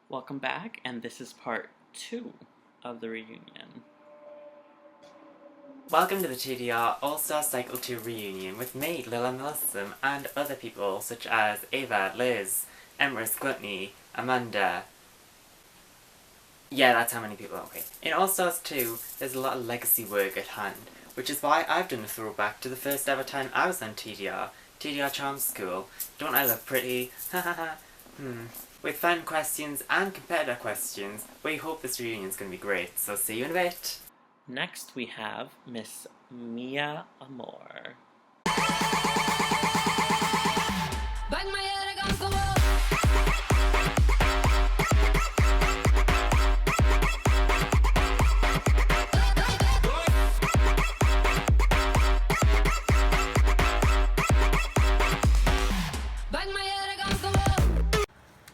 Welcome back, and this is part 2 of the reunion. Welcome to the TDR All-Star Cycle 2 reunion with me, Lil and Melissa, and other people such as Ava, Liz, Emrys, Gluttony, Amanda. Yeah, that's how many people. Okay. In All-Stars 2, there's a lot of legacy work at hand, which is why I've done a throwback to the first ever time I was on TDR Charm School. Don't I look pretty? Hahaha. With fan questions and competitor questions, we hope this reunion's gonna be great, so see you in a bit. Next, we have Miss Mia Amor.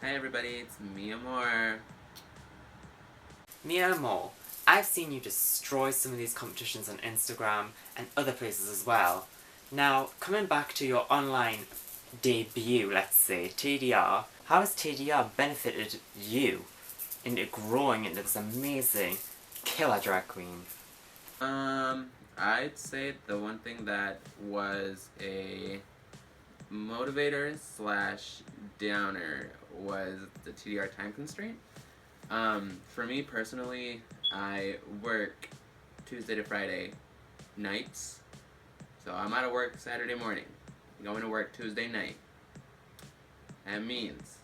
Hi everybody, it's Mia Moore. Mia Amor, I've seen you destroy some of these competitions on Instagram and other places as well. Now, coming back to your online debut, let's say, TDR, how has TDR benefited you into growing into this amazing killer drag queen? I'd say the one thing that was a motivator slash downer was the TDR time constraint. For me personally, I work Tuesday to Friday nights. So I'm out of work Saturday morning, going to work Tuesday night. That means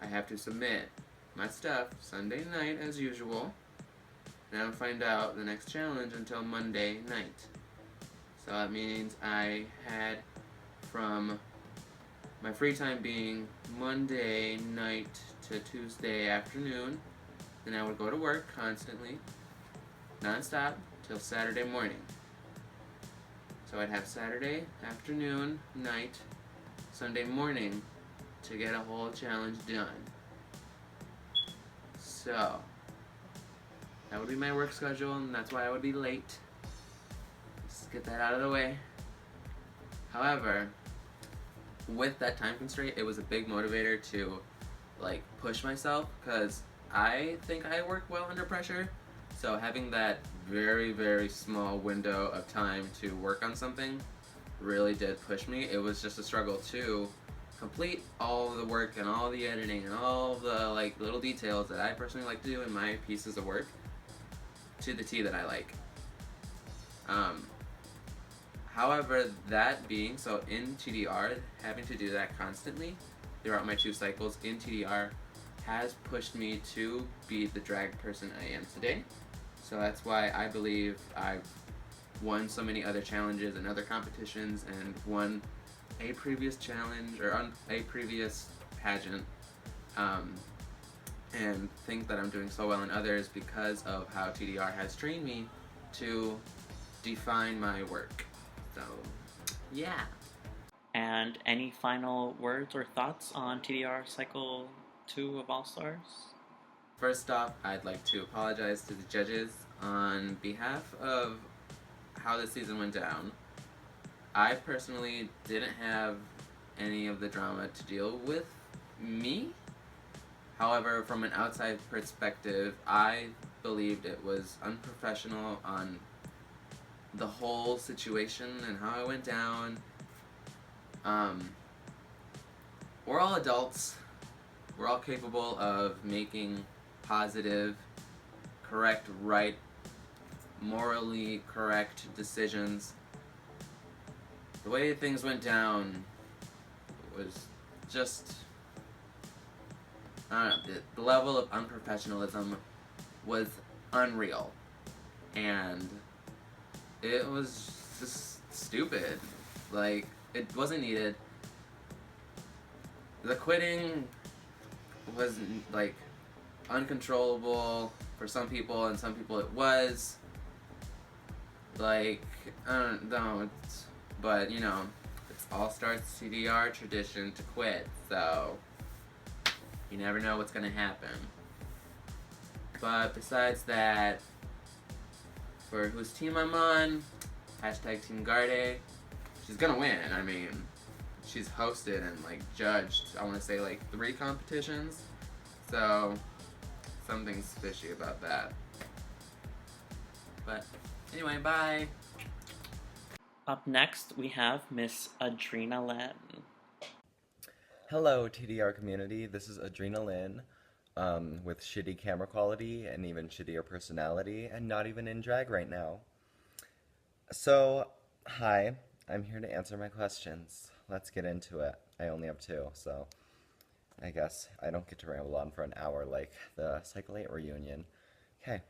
I have to submit my stuff Sunday night as usual, and I don't find out the next challenge until Monday night. So that means I had from my free time being Monday night to Tuesday afternoon, then I would go to work constantly, non-stop, till Saturday morning. So I'd have Saturday afternoon, night, Sunday morning to get a whole challenge done. So that would be my work schedule, and that's why I would be late. Just get that out of the way. However, with that time constraint, it was a big motivator to push myself, because I think I work well under pressure. So having that very, very small window of time to work on something really did push me. It was just a struggle to complete all the work and all the editing and all the little details that I personally like to do in my pieces of work to the T that I like. However, that being so, in TDR, having to do that constantly throughout my 2 cycles in TDR has pushed me to be the drag person I am today. So that's why I believe I've won so many other challenges and other competitions, and won a previous challenge or a previous pageant, and think that I'm doing so well in others because of how TDR has trained me to define my work. So, yeah. And any final words or thoughts on TDR Cycle 2 of All Stars? First off, I'd like to apologize to the judges on behalf of how this season went down. I personally didn't have any of the drama to deal with me. However, from an outside perspective, I believed it was unprofessional on the whole situation and how it went down. We're all adults. We're all capable of making positive, correct, right, morally correct decisions. The way things went down was just, I don't know, the level of unprofessionalism was unreal. And it was just stupid. It wasn't needed. The quitting was uncontrollable for some people, and some people it was. I don't know, but it's All Stars TDR tradition to quit, so you never know what's gonna happen. But besides that, for whose team I'm on, hashtag Team Garde, she's gonna win. I mean, she's hosted and judged, I want to say 3 competitions. So, something's fishy about that. But, anyway, bye! Up next, we have Miss Adrenalin. Hello, TDR community. This is Adrenalin, with shitty camera quality and even shittier personality, and not even in drag right now. So, hi. I'm here to answer my questions. Let's get into it. I only have two, so I guess I don't get to ramble on for an hour like the Cycle 8 reunion. Okay.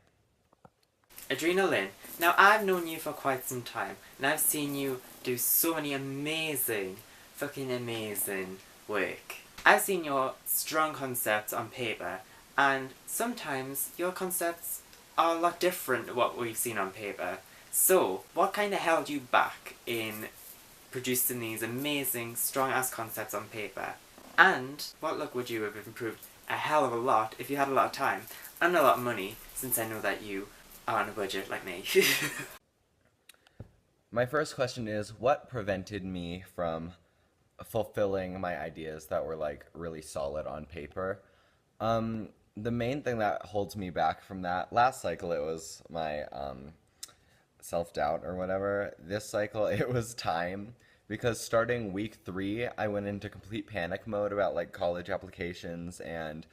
Adrenalin, now I've known you for quite some time, and I've seen you do so many amazing, fucking amazing work. I've seen your strong concepts on paper, and sometimes your concepts are a lot different to what we've seen on paper. So, what kind of held you back in producing these amazing, strong-ass concepts on paper? And what look would you have improved a hell of a lot if you had a lot of time and a lot of money, since I know that you are on a budget like me. My first question is, what prevented me from fulfilling my ideas that were like really solid on paper? The main thing that holds me back from that, last cycle it was my self-doubt or whatever. This cycle it was time, because starting week 3 I went into complete panic mode about like college applications and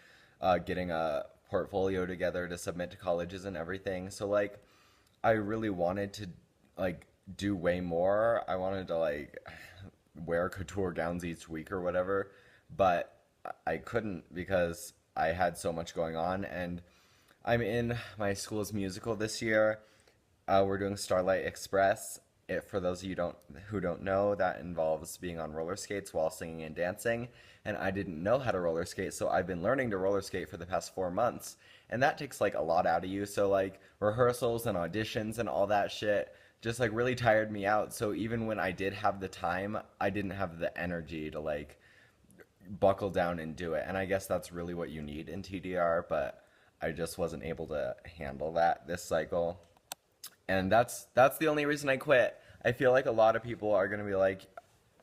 getting a portfolio together to submit to colleges and everything. So like I really wanted to like do way more. I wanted to like wear couture gowns each week or whatever, but I couldn't because I had so much going on. And I'm in my school's musical this year. We're doing Starlight Express. For those of you who don't know, that involves being on roller skates while singing and dancing. And I didn't know how to roller skate, so I've been learning to roller skate for the past 4 months. And that takes like a lot out of you. So like rehearsals and auditions and all that shit just like really tired me out. So even when I did have the time, I didn't have the energy to like buckle down and do it. And I guess that's really what you need in TDR, but I just wasn't able to handle that this cycle. And that's the only reason I quit. I feel like a lot of people are going to be like,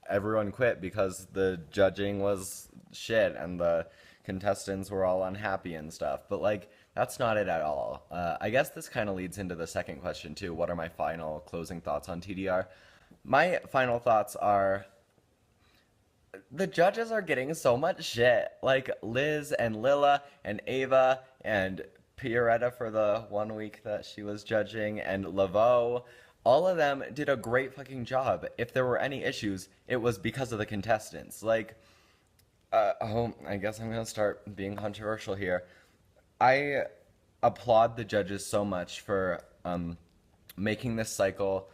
everyone quit because the judging was shit and the contestants were all unhappy and stuff. But like, that's not it at all. I guess this kind of leads into the second question too. What are my final closing thoughts on TDR? My final thoughts are, the judges are getting so much shit. Like Liz and Lila and Ava and Pioretta for the 1 week that she was judging, and Laveau, all of them did a great fucking job. If there were any issues, it was because of the contestants. Like, I guess I'm gonna start being controversial here. I applaud the judges so much for making this cycle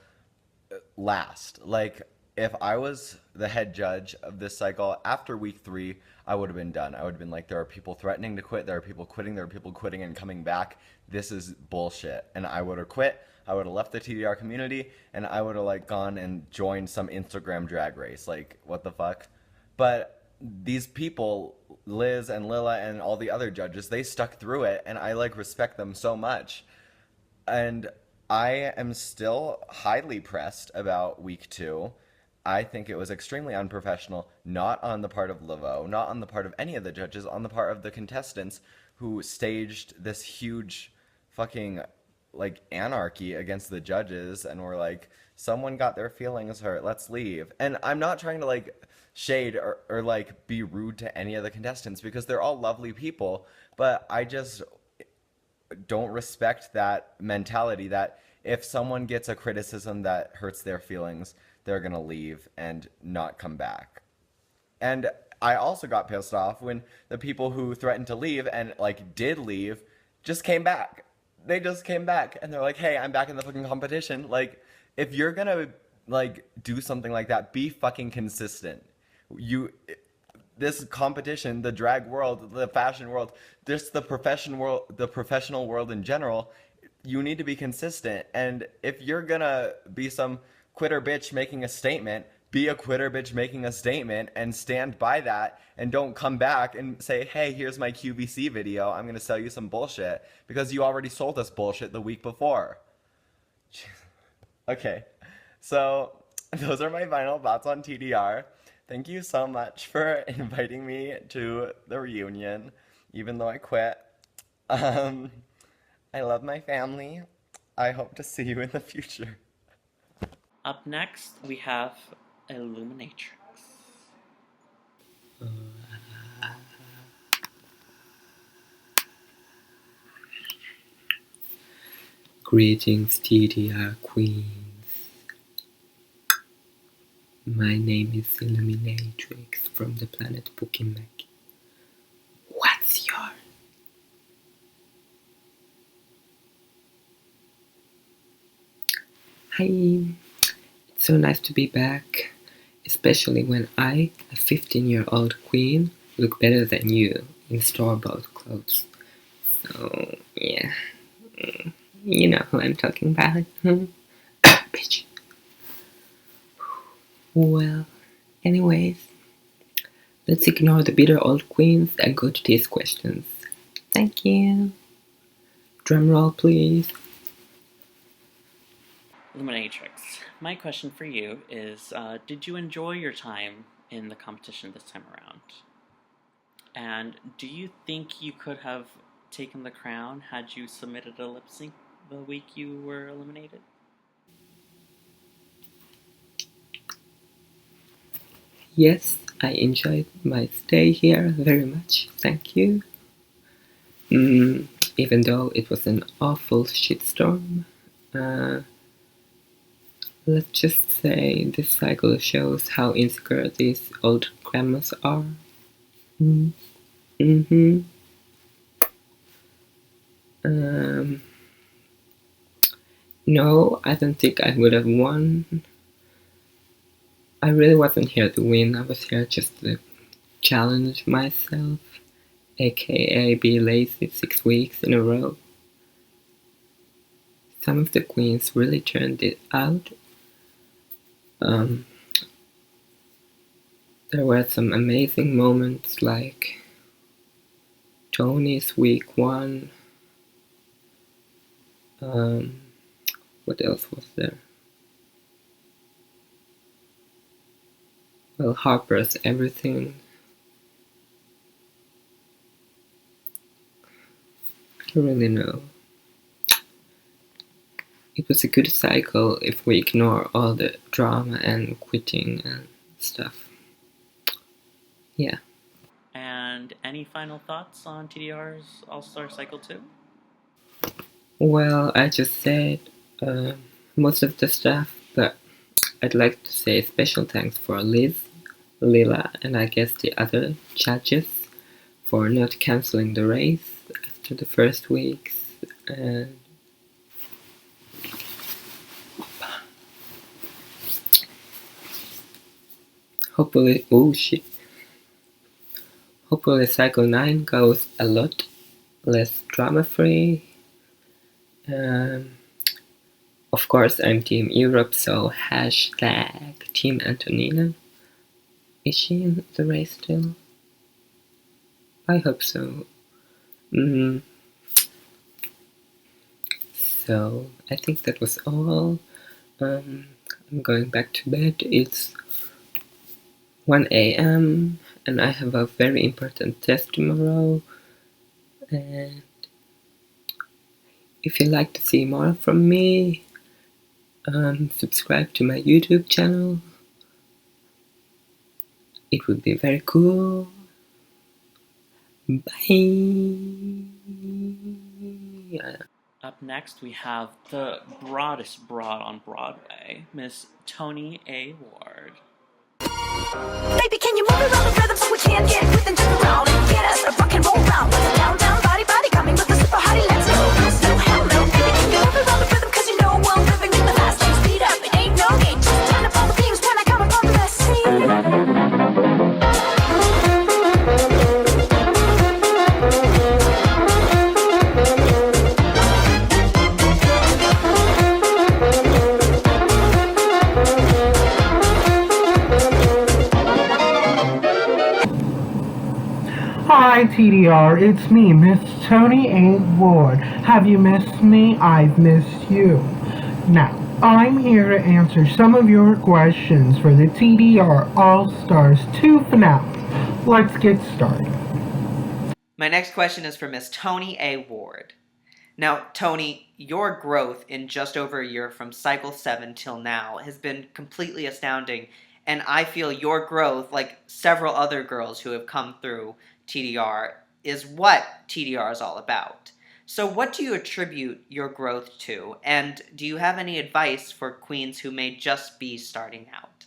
last. Like, if I was the head judge of this cycle, after week 3, I would have been done. I would have been like, there are people threatening to quit, there are people quitting and coming back. This is bullshit. And I would have quit. I would have left the TDR community, and I would have like gone and joined some Instagram drag race. Like, what the fuck? But these people, Liz and Lila and all the other judges, they stuck through it, and I like respect them so much. And I am still highly pressed about week 2. I think it was extremely unprofessional, not on the part of Laveau, not on the part of any of the judges, on the part of the contestants who staged this huge fucking like anarchy against the judges and were like, someone got their feelings hurt, let's leave. And I'm not trying to like shade or like be rude to any of the contestants because they're all lovely people, but I just don't respect that mentality that if someone gets a criticism that hurts their feelings, they're gonna leave and not come back. And I also got pissed off when the people who threatened to leave and like did leave just came back. They just came back and they're like, hey, I'm back in the fucking competition. Like, if you're gonna like do something like that, be fucking consistent. This competition, the drag world, the fashion world, just the professional world in general, you need to be consistent. And if you're gonna be some quitter bitch making a statement, be a quitter bitch making a statement and stand by that, and don't come back and say, hey, here's my QVC video, I'm gonna sell you some bullshit, because you already sold us bullshit the week before. Okay, so those are my final thoughts on TDR. Thank you so much for inviting me to the reunion. even though I quit. Um, I love my family. I hope to see you in the future. Up next, we have Illuminatrix. Greetings, TDR Queens. My name is Illuminatrix from the planet Pukimek. What's your? Hi, it's so nice to be back, especially when I, a 15-year-old queen, look better than you in store-bought clothes. So, yeah, you know who I'm talking about. Bitch. Well, anyways, let's ignore the bitter old queens and go to these questions. Thank you. Drumroll, please. Illuminatrix, my question for you is did you enjoy your time in the competition this time around? And do you think you could have taken the crown had you submitted a lip sync the week you were eliminated? Yes, I enjoyed my stay here very much, thank you. Even though it was an awful shitstorm, let's just say this cycle shows how insecure these old grandmas are. Mm-hmm. No, I don't think I would have won. I really wasn't here to win, I was here just to challenge myself, aka be lazy 6 weeks in a row. Some of the queens really turned it out. There were some amazing moments like Tony's week 1. What else was there? Well, Harper's everything. I don't really know. It was a good cycle if we ignore all the drama and quitting and stuff. Yeah. And any final thoughts on TDR's All Star Cycle 2? Well, I just said most of the stuff, but I'd like to say special thanks for Liz, Lila, and I guess the other judges for not cancelling the race after the first weeks. And hopefully, hopefully cycle 9 goes a lot less drama free. Of course, I'm Team Europe, so hashtag Team Antonina. Is she in the race still? I hope so. So, I think that was all. I'm going back to bed. It's 1 a.m. and I have a very important test tomorrow. And if you'd like to see more from me, subscribe to my YouTube channel. It would be very cool. Bye. Up next, we have the broadest broad on Broadway, Miss Tony A. Ward. Baby, can you move around the rhythm so we can get with and jump around and get us a rock and roll round? With a down, down, body, body coming with a super hottie, let's go. No, hell no, baby, can you move around the rhythm? Cause you know I'm living in the fast lane, speed up, it ain't no gate. Just turn up all the things when I come up on the scene. Hi TDR, it's me, Miss Tony A. Ward. Have you missed me? I've missed you. Now, I'm here to answer some of your questions for the TDR All-Stars 2 finale. Let's get started. My next question is for Miss Tony A. Ward. Now, Tony, your growth in just over a year from Cycle 7 till now has been completely astounding, and I feel your growth, like several other girls who have come through TDR, is what TDR is all about. So what do you attribute your growth to, and do you have any advice for queens who may just be starting out?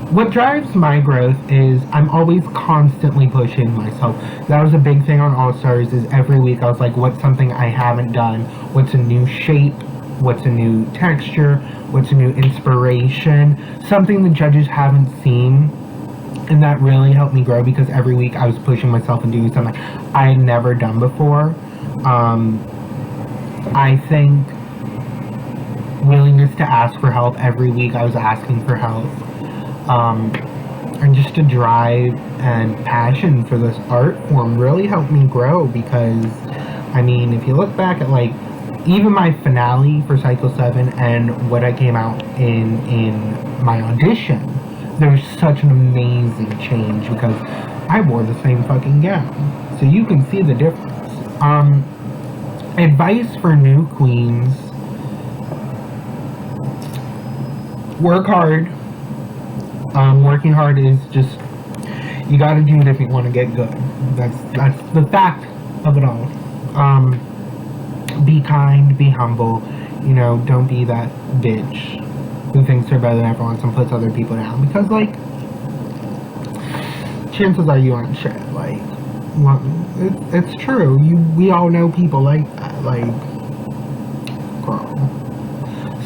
What drives my growth is I'm always constantly pushing myself. That was a big thing on All Stars, is every week I was like, what's something I haven't done? What's a new shape? What's a new texture? What's a new inspiration? Something the judges haven't seen. And that really helped me grow, because every week I was pushing myself and doing something I had never done before. I think willingness to ask for help. Every week I was asking for help. And just a drive and passion for this art form really helped me grow, because, I mean, if you look back at, like, even my finale for Cycle 7 and what I came out in my audition, there's such an amazing change, because I wore the same fucking gown. So you can see the difference. Advice for new queens: work hard. Working hard is just, you gotta do it if you want to get good. That's the fact of it all. Be kind, be humble. You know, don't be that bitch who thinks they're better than everyone and puts other people down. Because, like, chances are you aren't shit. Like, well, it's true. We all know people like that. Like, girl.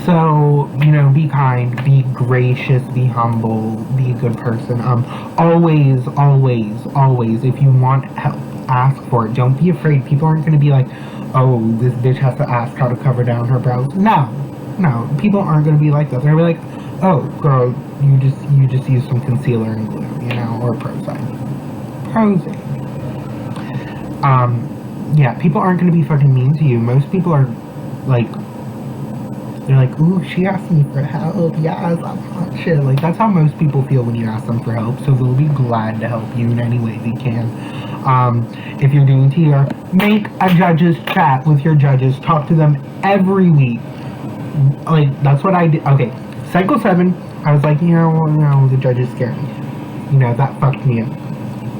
So, you know, be kind, be gracious, be humble, be a good person. Always, always, always, if you want help, ask for it. Don't be afraid. People aren't going to be like, oh, this bitch has to ask how to cover down her brows. No, people aren't going to be like that. They're going to be like, oh, girl, you just use some concealer and glue, you know, or Prozine. Yeah, people aren't going to be fucking mean to you. Most people are, like, they're like, ooh, she asked me for help. Yes, I'm hot shit. Like, that's how most people feel when you ask them for help. So they'll be glad to help you in any way they can. If you're doing TDR, make a judges chat with your judges. Talk to them every week. Like, that's what I did. Okay, Cycle 7, I was like, no, the judges scare me. You know, that fucked me up.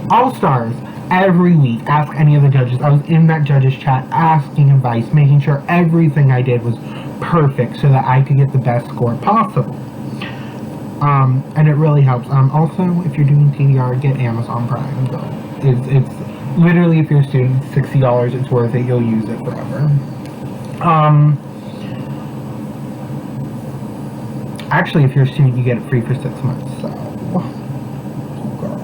All Stars, every week, ask any of the judges. I was in that judges chat asking advice, making sure everything I did was perfect so that I could get the best score possible. And it really helps. Also, if you're doing TDR, get Amazon Prime, though. It's literally, if you're a student, $60, it's worth it. You'll use it forever. Actually, if you're a student, you get it free for 6 months, so, girl.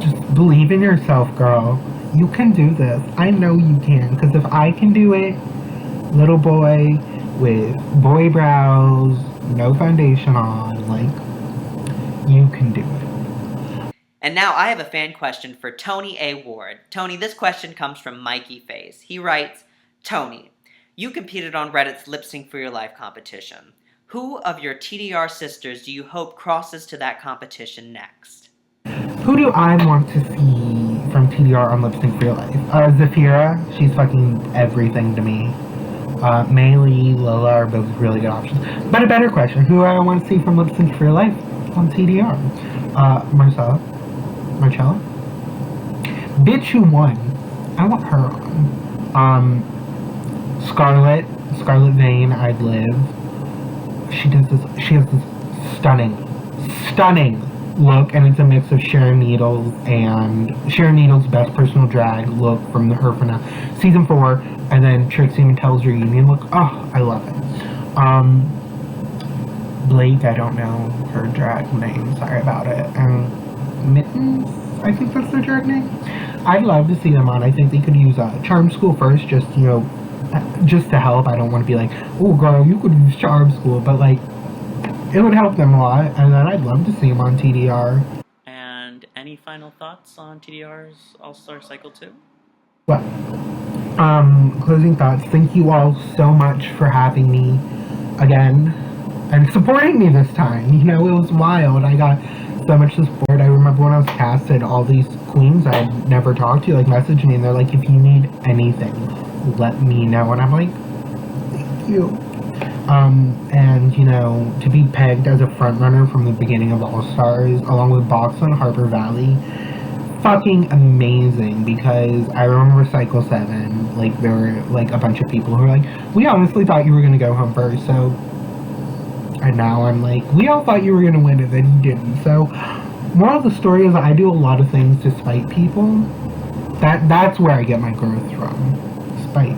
Just believe in yourself, girl. You can do this. I know you can, because if I can do it, little boy with boy brows, no foundation on, like, you can do it. And now I have a fan question for Tony A. Ward. Tony, this question comes from Mikey Face. He writes, Tony, you competed on Reddit's Lip Sync for Your Life competition. Who of your TDR sisters do you hope crosses to that competition next? Who do I want to see from TDR on Lip Sync for Your Life? Zafira, she's fucking everything to me. Maylee, Lola are both really good options. But a better question, who do I want to see from Lip Sync for Your Life on TDR? Marcella? Bitch who won. I want her on. Scarlett Vane, I'd live. She has this stunning look, and it's a mix of Sharon Needles best personal drag look from her for now, season 4, and then Trixie Mattel's reunion look. Oh, I love it. Blake, I don't know her drag name, sorry about it. And Mittens, I think that's their drag name. I'd love to see them on. I think they could use Charm School first, just to help. I don't want to be like, oh girl, you could use Charm School, but like, it would help them a lot, and then I'd love to see them on TDR. And any final thoughts on TDR's All-Star Cycle 2? Well, closing thoughts. Thank you all so much for having me again and supporting me this time. You know, it was wild. I got so much support. I remember when I was casted, all these queens I had never talked to like messaged me and they're like, if you need anything, let me know. And I'm like, thank you. And you know, to be pegged as a front runner from the beginning of All Stars, along with Box and Harper Valley, fucking amazing. Because I remember Cycle 7, like there were like a bunch of people who were like, we honestly thought you were gonna go home first, so. And now I'm like, we all thought you were gonna win it, then you didn't. So, moral of the story is I do a lot of things to spite people. That's where I get my growth from, spite.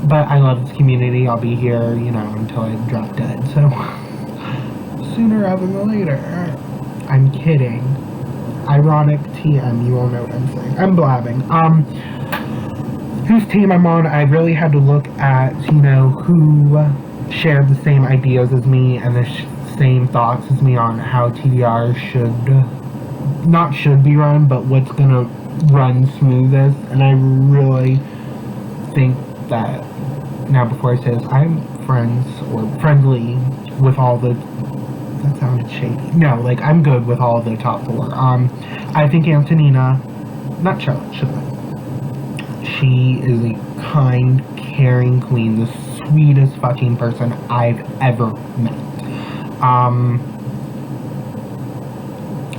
But I love this community. I'll be here, you know, until I drop dead. So, sooner rather than later. I'm kidding. Ironic TM, you all know what I'm saying. I'm blabbing. Whose team I'm on, I really had to look at, you know, who shared the same ideas as me and the same thoughts as me on how TDR should be run, but what's gonna run smoothest. And I really think that, now before I say this, I'm friendly with all the, that sounded shady. No, like, I'm good with all the top 4. I think Antonina, not Charlotte, she is a kind, caring queen, the sweetest fucking person I've ever met.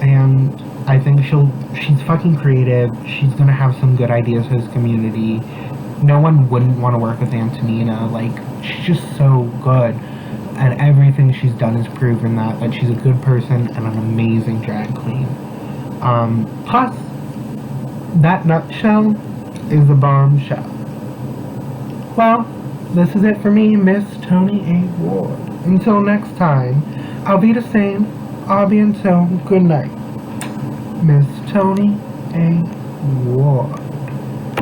And I think she's fucking creative. She's gonna have some good ideas for this community. No one wouldn't want to work with Antonina. Like, she's just so good. And everything she's done has proven that she's a good person and an amazing drag queen. Plus, that nutshell is a bombshell. Well, this is it for me, Miss Tony A. Ward. Until next time, I'll be the same. I'll be until good night. Miss Tony A. Ward.